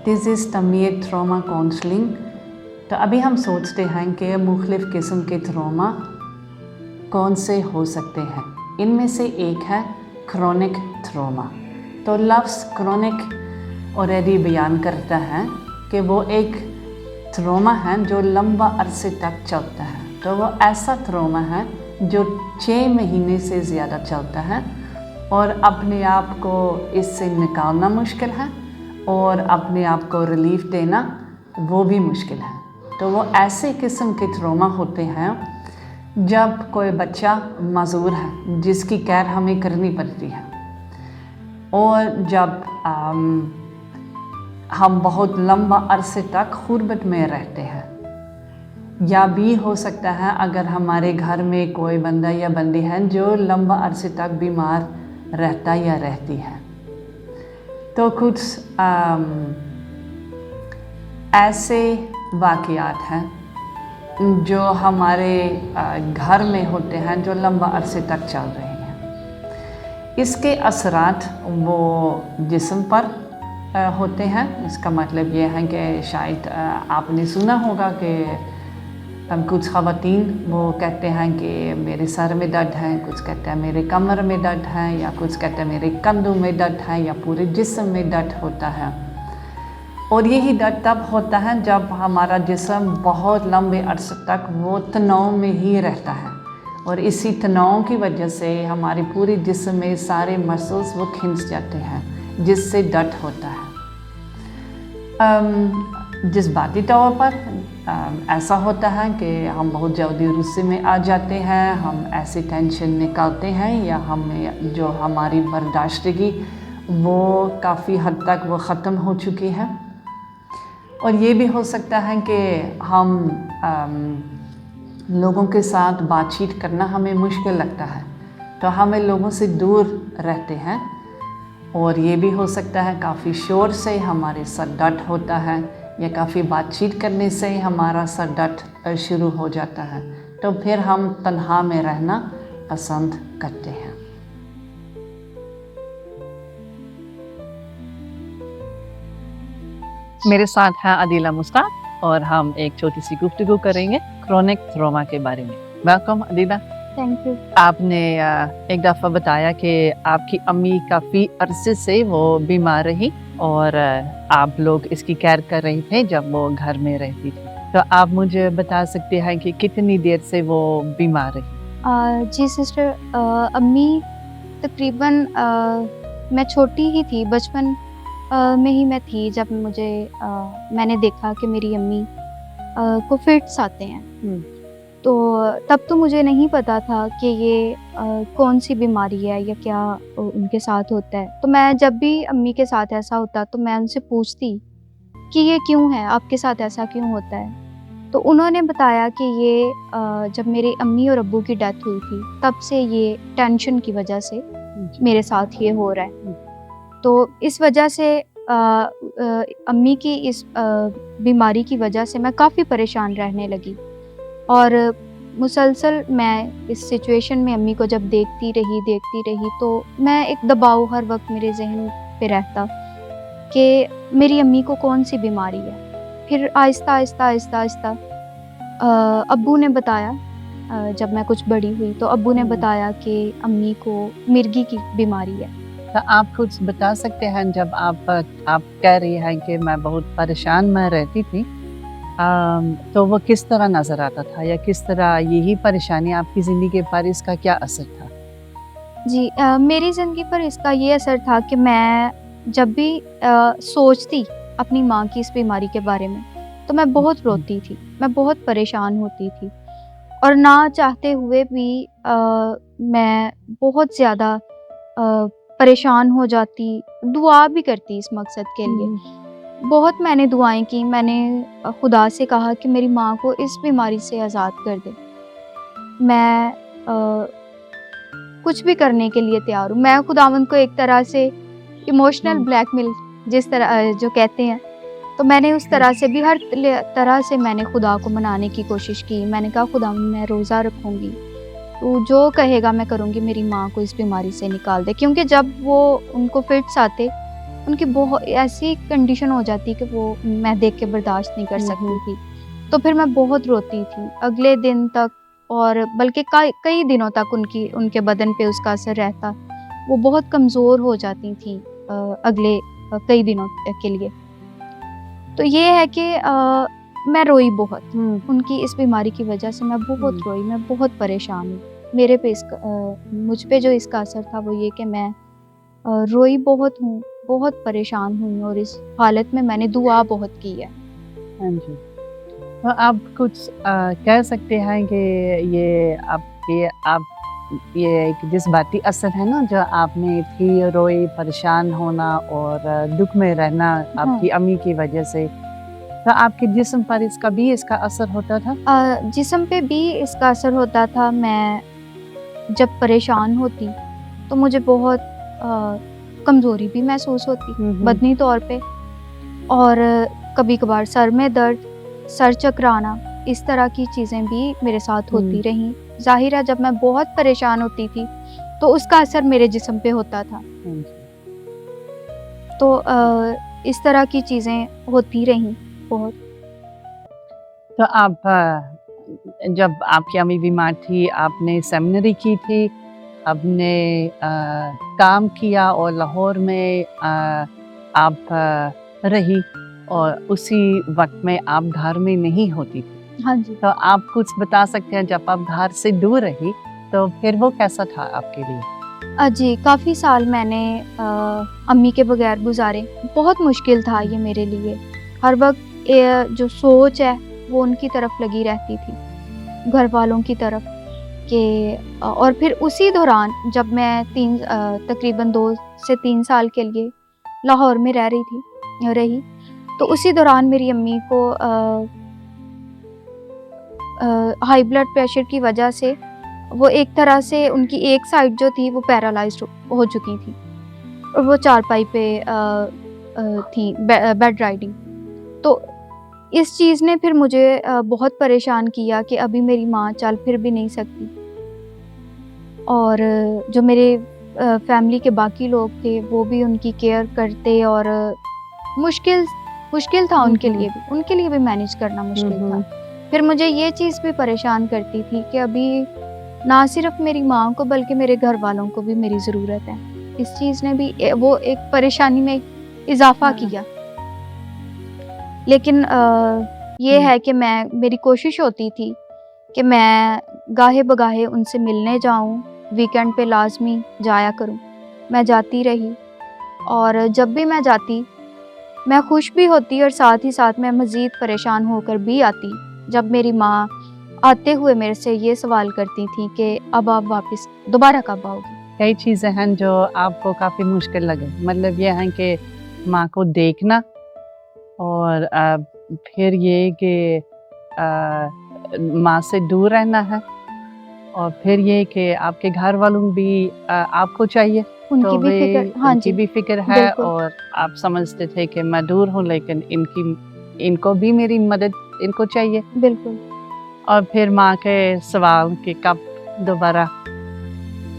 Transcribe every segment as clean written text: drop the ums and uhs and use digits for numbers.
This is तमीयत trauma counselling. तो अभी हम सोचते हैं कि मुख्तलिफ़ किस्म के ट्रॉमा कौन से हो सकते हैं। इनमें से एक है क्रोनिक ट्रॉमा। तो लफ्ज़ क्रोनिक ऑलरेडी बयान करता है कि वो एक ट्रॉमा है जो लंबा अरसे तक चलता है। तो वो ऐसा ट्रॉमा है जो 6 महीने से ज़्यादा चलता है और अपने आप को इससे निकालना मुश्किल है और अपने आप को रिलीफ देना वो भी मुश्किल है। तो वो ऐसे किस्म के ट्रॉमा होते हैं जब कोई बच्चा माज़ूर है जिसकी केयर हमें करनी पड़ती है, और जब हम बहुत लंबा अरसे तक गुर्बत में रहते हैं, या भी हो सकता है अगर हमारे घर में कोई बंदा या बंदी है जो लंबा अरसे तक बीमार रहता या रहती है। तो कुछ ऐसे वाक़यात हैं जो हमारे घर में होते हैं जो लंबा अरसे तक चल रहे हैं। इसके असरात वो जिस्म पर होते हैं। इसका मतलब ये है कि शायद आपने सुना होगा कि कुछ ख़वातीन वो कहते हैं कि मेरे सर में दर्द है, कुछ कहते हैं मेरे कमर में दर्द है, या कुछ कहते हैं मेरे कंधों में दर्द है, या पूरे जिस्म में दर्द होता है। और यही दर्द तब होता है जब हमारा जिस्म बहुत लंबे अरसे तक वो तनाव में ही रहता है, और इसी तनाव की वजह से हमारी पूरी जिस्म में सारे मसल्स वो खिंच जाते हैं जिससे दर्द होता है। जज्बाती तौर पर ऐसा होता है कि हम बहुत जल्दी गुस्से में आ जाते हैं, हम ऐसी टेंशन निकालते हैं या हमें जो हमारी बर्दाश्तगी वो काफ़ी हद तक वो ख़त्म हो चुकी है। और ये भी हो सकता है कि हम लोगों के साथ बातचीत करना हमें मुश्किल लगता है, तो हमें लोगों से दूर रहते हैं। और ये भी हो सकता है काफ़ी शोर से हमारे सर दर्द होता है, या काफ़ी बातचीत करने से हमारा सर दर्द शुरू हो जाता है, तो फिर हम तन्हा में रहना पसंद करते हैं। मेरे साथ है अदीला मुस्ताक और हम एक छोटी सी गुफ्तगू करेंगे क्रोनिक ट्रॉमा के बारे में। वेलकम अदीला। Thank you. आपने एक दफ़ा बताया कि आपकी अम्मी काफ़ी अरसे से वो बीमार रही और आप लोग इसकी केयर कर रही थे जब वो घर में रहती थी। तो आप मुझे बता सकते हैं कि कितनी देर से वो बीमार रही? जी सिस्टर, अम्मी तकरीबन मैं छोटी ही थी, बचपन में ही मैं थी जब मैंने देखा कि मेरी अम्मी को फिट्स आते हैं। तो तब तो मुझे नहीं पता था कि ये कौन सी बीमारी है या क्या उनके साथ होता है। तो मैं जब भी अम्मी के साथ ऐसा होता तो मैं उनसे पूछती कि ये क्यों है, आपके साथ ऐसा क्यों होता है। तो उन्होंने बताया कि ये जब मेरे अम्मी और अब्बू की डेथ हुई थी तब से ये टेंशन की वजह से मेरे साथ ये हो रहा है। तो इस वजह से अम्मी की इस बीमारी की वजह से मैं काफ़ी परेशान रहने लगी, और मुसलसल मैं इस सिचुएशन में अम्मी को जब देखती रही तो मैं एक दबाव हर वक्त मेरे जहन पे रहता कि मेरी अम्मी को कौन सी बीमारी है। फिर आहिस्ता अब्बू ने बताया, जब मैं कुछ बड़ी हुई तो अब्बू ने बताया कि अम्मी को मिर्गी की बीमारी है। तो आप कुछ बता सकते हैं, जब आप कह रही हैं कि मैं बहुत परेशान मैं रहती थी, तो वो किस तरह नज़र आता था, या किस तरह यही परेशानी आपकी ज़िंदगी पर इसका क्या असर था? जी, मेरी ज़िंदगी पर इसका ये असर था कि मैं जब भी सोचती अपनी माँ की इस बीमारी के बारे में तो मैं बहुत रोती थी, मैं बहुत परेशान होती थी, और ना चाहते हुए भी मैं बहुत ज़्यादा परेशान हो जाती, दुआ भी करती इस मकसद के लिए। बहुत मैंने दुआएं की, मैंने खुदा से कहा कि मेरी माँ को इस बीमारी से आज़ाद कर दे। मैं कुछ भी करने के लिए तैयार हूँ। मैं खुदावंद को एक तरह से इमोशनल ब्लैकमेल जिस तरह जो कहते हैं, तो मैंने उस तरह से भी हर तरह से मैंने खुदा को मनाने की कोशिश की। मैंने कहा खुदावंद मैं रोज़ा रखूँगी, तो जो कहेगा मैं करूँगी, मेरी माँ को इस बीमारी से निकाल दे। क्योंकि जब वो उनको फिट्स आते ان کی بہت ایسی کنڈیشن ہو جاتی کہ وہ میں دیکھ کے برداشت نہیں کر سکتی تھی، تو پھر میں بہت روتی تھی اگلے دن تک، اور بلکہ کئی دنوں تک ان کے بدن پہ اس کا اثر رہتا، وہ بہت کمزور ہو جاتی تھیں اگلے کئی دنوں کے لیے. تو یہ ہے کہ میں روئی بہت ان کی اس بیماری کی وجہ سے، میں بہت روئی، میں بہت پریشان ہوں. مجھ پہ جو اس کا اثر تھا وہ یہ کہ میں روئی بہت ہوں، بہت پریشان ہوں، اور اس حالت میں نے دعا بہت کی ہے. ہاں جی. تو آپ کچھ کہہ سکتے ہیں کہ یہ ایک جذباتی اثر ہے نا جو آپ میں تھی، روئی، پریشان ہونا اور دکھ میں رہنا آپ کی امی کی وجہ سے، تو آپ کے جسم پر اس کا اثر ہوتا تھا؟ جسم پہ بھی اس کا اثر ہوتا تھا. میں جب پریشان ہوتی تو مجھے بہت کمزوری بھی محسوس ہوتی بدنی طور پہ، اور کبھی کبھار سر میں درد، سر چکرانا، اس طرح کی چیزیں بھی میرے ساتھ ہوتی رہیں. ظاہر ہے جب میں بہت پریشان ہوتی تھی تو اس کا اثر میرے جسم پہ ہوتا تھا. تو اس طرح کی چیزیں ہوتی رہیں بہت. تو آپ جب آپ کی امی بیمار تھی، آپ نے سیمنری کی تھی، آپ نے کام کیا اور لاہور میں آپ رہی، اور اسی وقت میں آپ گھر میں نہیں ہوتی تھی. ہاں جی. تو آپ کچھ بتا سکتے ہیں جب آپ گھر سے دور رہی تو پھر وہ کیسا تھا آپ کے لیے؟ جی، کافی سال میں نے امی کے بغیر گزارے. بہت مشکل تھا یہ میرے لیے. ہر وقت جو سوچ ہے وہ ان کی طرف لگی رہتی تھی، گھر والوں کی طرف کہ اور پھر اسی دوران جب میں تقریباً 2 سے 3 سال کے لیے لاہور میں رہی تو اسی دوران میری امی کو ہائی بلڈ پریشر کی وجہ سے وہ ایک طرح سے ان کی ایک سائڈ جو تھی وہ پیرالائزڈ ہو چکی تھی، اور وہ چارپائی پہ تھی، بیڈ رائڈنگ. تو اس چیز نے پھر مجھے بہت پریشان کیا کہ ابھی میری ماں چل پھر بھی نہیں سکتی، اور جو میرے فیملی کے باقی لوگ تھے وہ بھی ان کی کیئر کرتے، اور مشکل تھا ان کے لیے بھی مینیج کرنا مشکل تھا. پھر مجھے یہ چیز بھی پریشان کرتی تھی کہ ابھی نہ صرف میری ماں کو بلکہ میرے گھر والوں کو بھی میری ضرورت ہے. اس چیز نے بھی وہ ایک پریشانی میں اضافہ کیا. لیکن یہ ہے کہ میری کوشش ہوتی تھی کہ میں گاہے بگاہے ان سے ملنے جاؤں، ویکینڈ پہ لازمی جایا کروں. میں جاتی رہی، اور جب بھی میں جاتی میں خوش بھی ہوتی، اور ساتھ ہی ساتھ میں مزید پریشان ہو کر بھی آتی جب میری ماں آتے ہوئے میرے سے یہ سوال کرتی تھی کہ اب آپ واپس دوبارہ کب آؤ گی. کئی چیزیں ہیں جو آپ کو کافی مشکل لگے، مطلب یہ ہے کہ ماں کو دیکھنا، اور پھر یہ کہ ماں سے دور رہنا ہے، اور پھر یہ کہ آپ کے گھر والوں بھی آپ کو چاہیے، ان کی بھی فکر. ہاں ان جی، کی بھی فکر ہے، بالکل. اور آپ سمجھتے تھے کہ میں دور ہوں لیکن ان کو بھی میری مدد ان کو چاہیے. بالکل. اور پھر ماں کے سوال کہ کب دوبارہ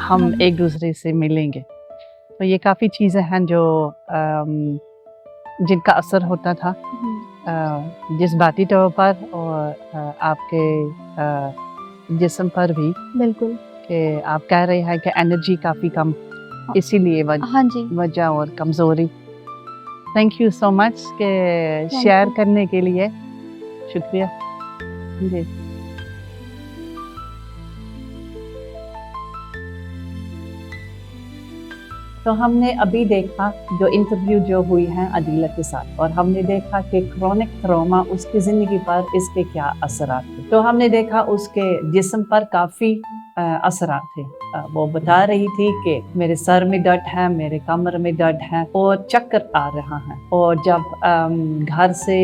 ہم ایک دوسرے سے ملیں گے. تو یہ کافی چیزیں ہیں جو جن کا اثر ہوتا تھا جذباتی طور پر، اور آپ کے جسم پر بھی. بالکل. کہ آپ کہہ رہے ہیں کہ انرجی کافی کم، اسی لیے ہاں جی. وجہ اور کمزوری. تھینک یو سو مچ کہ شیئر کرنے کے لیے. شکریہ. جی. تو ہم نے ابھی دیکھا جو انٹرویو جو ہوئی ہیں عدیلہ کے ساتھ، اور ہم نے دیکھا کہ کرونک ٹراما اس کی زندگی پر اس کے کیا اثرات تھے. تو ہم نے دیکھا اس کے جسم پر کافی اثرات تھے. وہ بتا رہی تھی کہ میرے سر میں درد ہے، میرے کمر میں درد ہے، اور چکر آ رہا ہے. اور جب گھر سے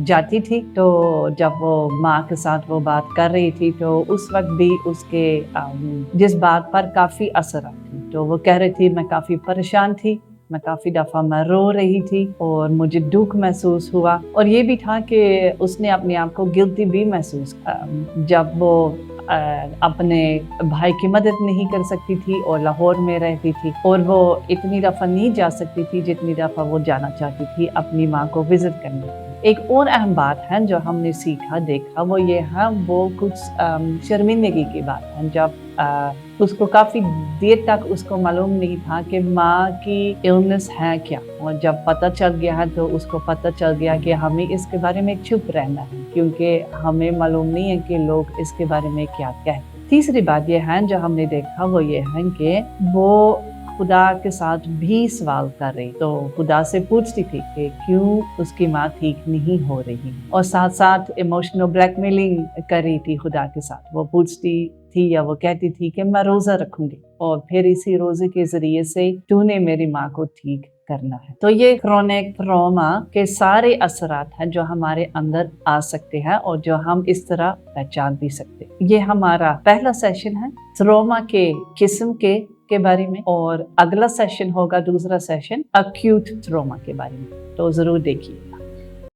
جاتی تھی تو جب وہ ماں کے ساتھ وہ بات کر رہی تھی تو اس وقت بھی اس کے جذبات پر کافی اثرات تھے. تو وہ کہہ رہی تھی میں کافی پریشان تھی، मैं काफ़ी दफ़ा मैं रो रही थी और मुझे दुख महसूस हुआ, और ये भी था कि उसने अपने आप को गिल्टी भी महसूस किया जब वो अपने भाई की मदद नहीं कर सकती थी और लाहौर में रहती थी, और वो इतनी दफ़ा नहीं जा सकती थी जितनी दफ़ा वो जाना चाहती थी अपनी माँ को विज़िट करने के लिए। एक और अहम बात है जो हमने सीखा देखा वो ये है, वो कुछ शर्मिंदगी की बात है। जब उसको काफ़ी देर तक उसको मालूम नहीं था कि माँ की इलनेस है क्या, और जब पता चल गया है तो उसको पता चल गया कि हमें इसके बारे में चुप रहना है, क्योंकि हमें मालूम नहीं है कि लोग इसके बारे में क्या कहते। तीसरी बात ये है जो हमने देखा वो ये है कि वो खुदा के साथ भी सवाल कर रही, तो खुदा से पूछती थी कि क्यों उसकी माँ ठीक नहीं हो रही, और साथ साथ इमोशनल ब्लैकमेलिंग कर रही थी खुदा के साथ। वो पूछती थी या वो कहती थी कि मैं रोज़ा रखूंगी और फिर इसी रोज़े के ज़रिए से तूने मेरी माँ को ठीक करना है। तो ये क्रॉनिक ट्रॉमा के सारे असरात हैं जो हमारे अंदर आ सकते हैं और जो हम इस तरह पहचान भी सकते हैं। ये हमारा पहला सेशन है ट्रॉमा के किस्म के बारे में, और अगला सेशन होगा दूसरा सेशन एक्यूट ट्रॉमा के बारे में, तो ज़रूर देखिए।